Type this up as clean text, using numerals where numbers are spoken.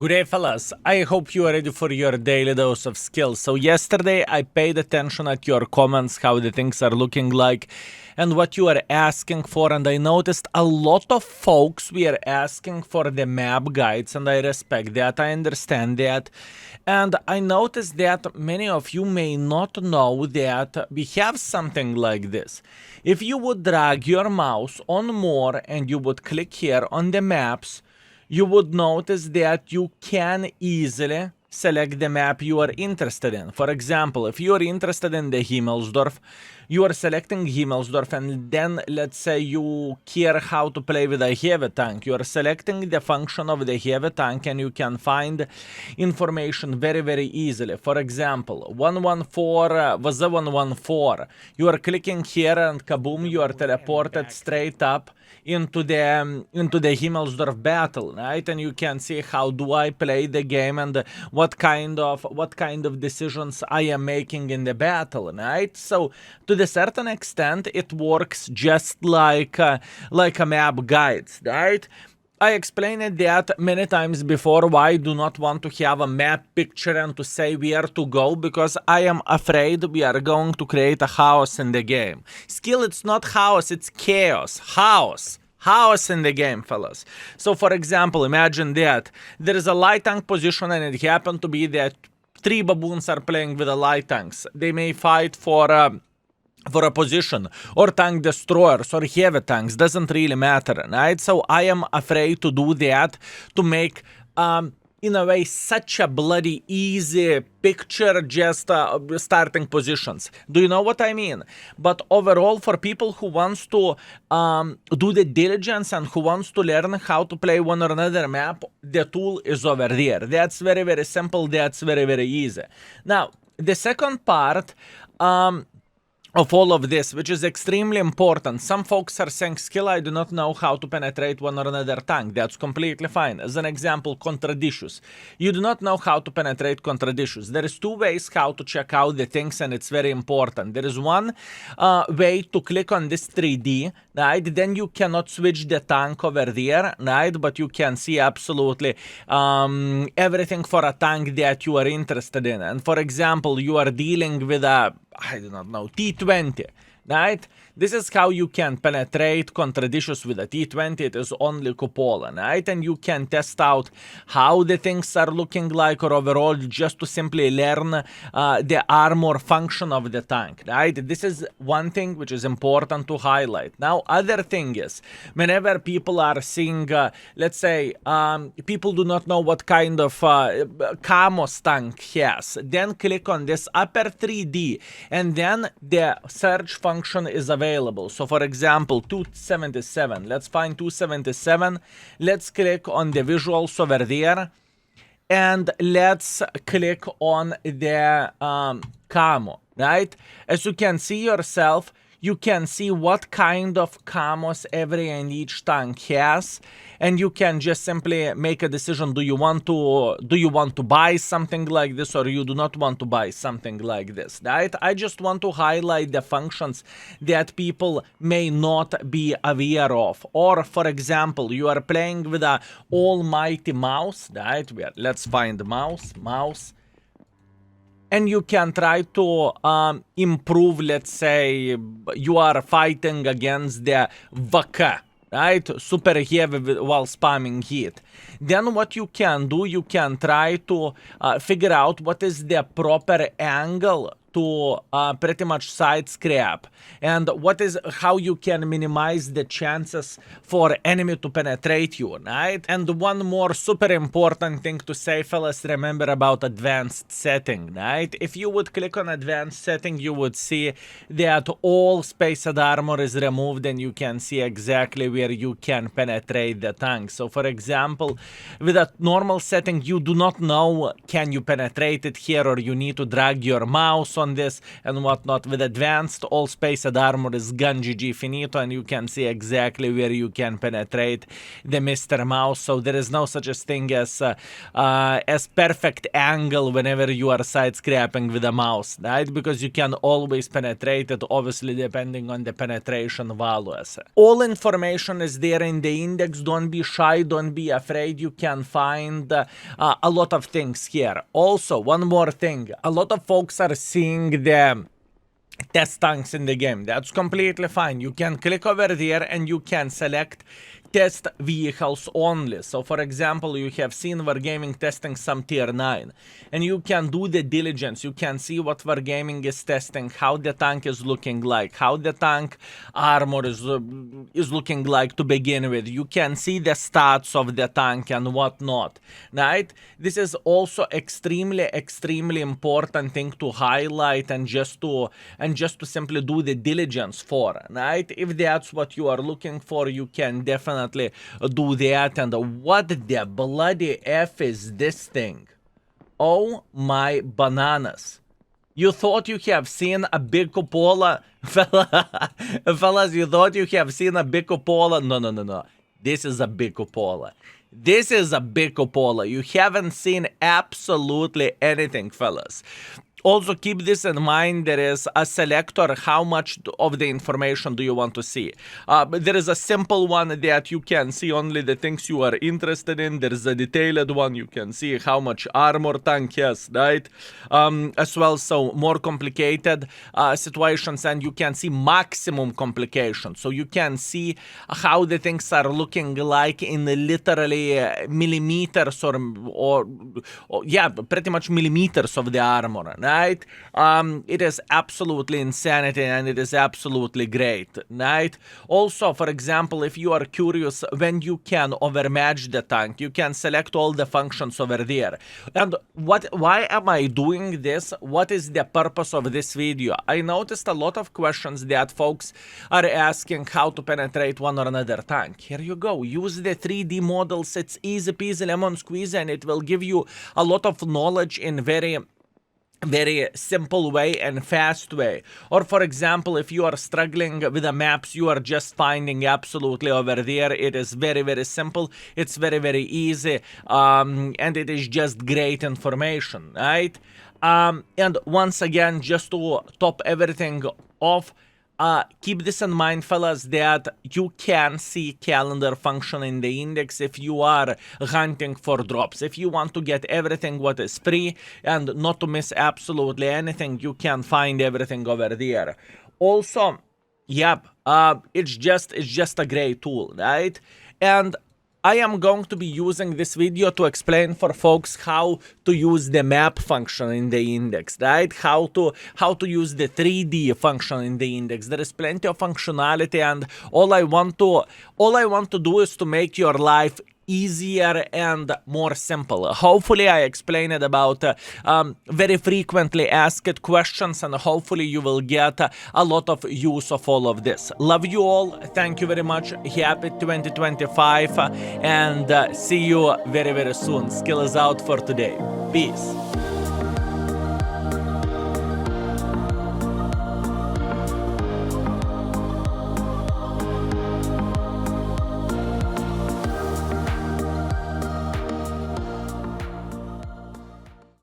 Good day, fellas. I hope you are ready for your daily dose of skills. So yesterday I paid attention at your comments, how the things are looking like and what you are asking for, and I noticed a lot of folks we are asking for the map guides, and I respect that, I understand that. And I noticed that many of you may not know that we have something like this. If you would drag your mouse on more and you would click here on the maps, you would notice that you can easily select the map you are interested in. For example, if you are interested in the Himmelsdorf, you are selecting Himmelsdorf, and then let's say you care how to play with a heavy tank. You are selecting the function of the heavy tank and you can find information very, very easily. For example, 114 was the 114. You are clicking here and kaboom, you are teleported straight up into the Himmelsdorf battle, right? And you can see how do I play the game and what kind of decisions I am making in the battle, right? So to the certain extent, it works just like a map guide, right? I explained that many times before why I do not want to have a map picture and to say where to go, because I am afraid we are going to create a chaos in the game. Skill, it's not chaos, it's chaos. Chaos in the game, fellas. So for example, imagine that there is a light tank position and it happened to be that 3 baboons are playing with the light tanks. They may fight for a position, or tank destroyers, or heavy tanks, doesn't really matter, right? So I am afraid to do that, to make in a way such a bloody easy picture, just starting positions. Do you know what I mean? But overall, for people who wants to do the diligence and who wants to learn how to play one or another map, the tool is over there. That's very, very simple. That's very, very easy. Now, the second part of all of this, which is extremely important. Some folks are saying, skill, I do not know how to penetrate one or another tank. That's completely fine. As an example, contradictions. You do not know how to penetrate contradictions. There is 2 ways how to check out the things, and it's very important. There is one way to click on this 3D, right? Then you cannot switch the tank over there, right? But you can see absolutely everything for a tank that you are interested in. And for example, you are dealing with a, I do not know, T20, right? This is how you can penetrate contradictions with a T20. It is only cupola, right? And you can test out how the things are looking like, or overall just to simply learn the armor function of the tank, right? This is one thing which is important to highlight. Now, other thing is, whenever people are seeing, let's say, people do not know what kind of Camos tank has, then click on this upper 3D, and then the search function is available. So for example, 277, let's find 277, let's click on the visuals over there, and let's click on the camo, right? As you can see yourself, you can see what kind of camos every and each tank has, and you can just simply make a decision. Do you want to buy something like this, or you do not want to buy something like this, right? I just want to highlight the functions that people may not be aware of. Or for example, you are playing with a almighty mouse, right? Let's find the mouse. And you can try to improve, let's say, you are fighting against the VK, right? Super heavy while spamming hit. Then what you can do, you can try to figure out what is the proper angle to pretty much side scrap, and how you can minimize the chances for enemy to penetrate you, right? And one more super important thing to say, fellas, remember about advanced setting, right? If you would click on advanced setting, you would see that all spaced armor is removed, and you can see exactly where you can penetrate the tank. So for example, with a normal setting, you do not know can you penetrate it here, or you need to drag your mouse on on this and whatnot. With advanced, all spaced armor is gun GG finito, and you can see exactly where you can penetrate the Mr. Mouse. So there is no such a thing as perfect angle whenever you are side scraping with a mouse, right? Because you can always penetrate it, obviously depending on the penetration values. All information is there in the index. Don't be shy, don't be afraid. You can find a lot of things here. Also, one more thing, a lot of folks are seeing the test tanks in the game. That's completely fine. You can click over there and you can select test vehicles only. So for example, you have seen Wargaming testing some tier 9, and you can do the diligence. You can see what Wargaming is testing, how the tank is looking like, how the tank armor is looking like to begin with. You can see the stats of the tank and whatnot, right? This is also extremely important thing to highlight and just to simply do the diligence for, right? If that's what you are looking for, you can definitely do that. And what the bloody F is this thing? Oh my bananas. You thought you have seen a big cupola? Fellas, you thought you have seen a big cupola? No. This is a big cupola. This is a big cupola. You haven't seen absolutely anything, fellas. Also, keep this in mind. There is a selector. How much of the information do you want to see? There is a simple one that you can see only the things you are interested in. There is a detailed one. You can see how much armor tank has, right? As well, so more complicated situations, and you can see maximum complications. So you can see how the things are looking like in literally millimeters or yeah, pretty much millimeters of the armor. Right? It is absolutely insanity, and it is absolutely great, right? Also, for example, if you are curious when you can overmatch the tank, you can select all the functions over there. And why am I doing this? What is the purpose of this video? I noticed a lot of questions that folks are asking how to penetrate one or another tank. Here you go. Use the 3D models. It's easy peasy lemon squeeze, and it will give you a lot of knowledge in very simple way and fast way. Or for example, if you are struggling with the maps, you are just finding absolutely over there. It is very simple. It's very easy, and it is just great information, right? And once again, just to top everything off, keep this in mind, fellas, that you can see calendar function in the index if you are hunting for drops. If you want to get everything what is free and not to miss absolutely anything, you can find everything over there. Also, yep, it's just a great tool, right? And I am going to be using this video to explain for folks how to use the map function in the index, right? How to use the 3D function in the index. There is plenty of functionality, and all I want to do is to make your life easier and more simple. Hopefully I explained about very frequently asked questions, and hopefully you will get a lot of use of all of this. Love you all. Thank you very much. Happy 2025, and see you very soon. Skill is out for today. Peace.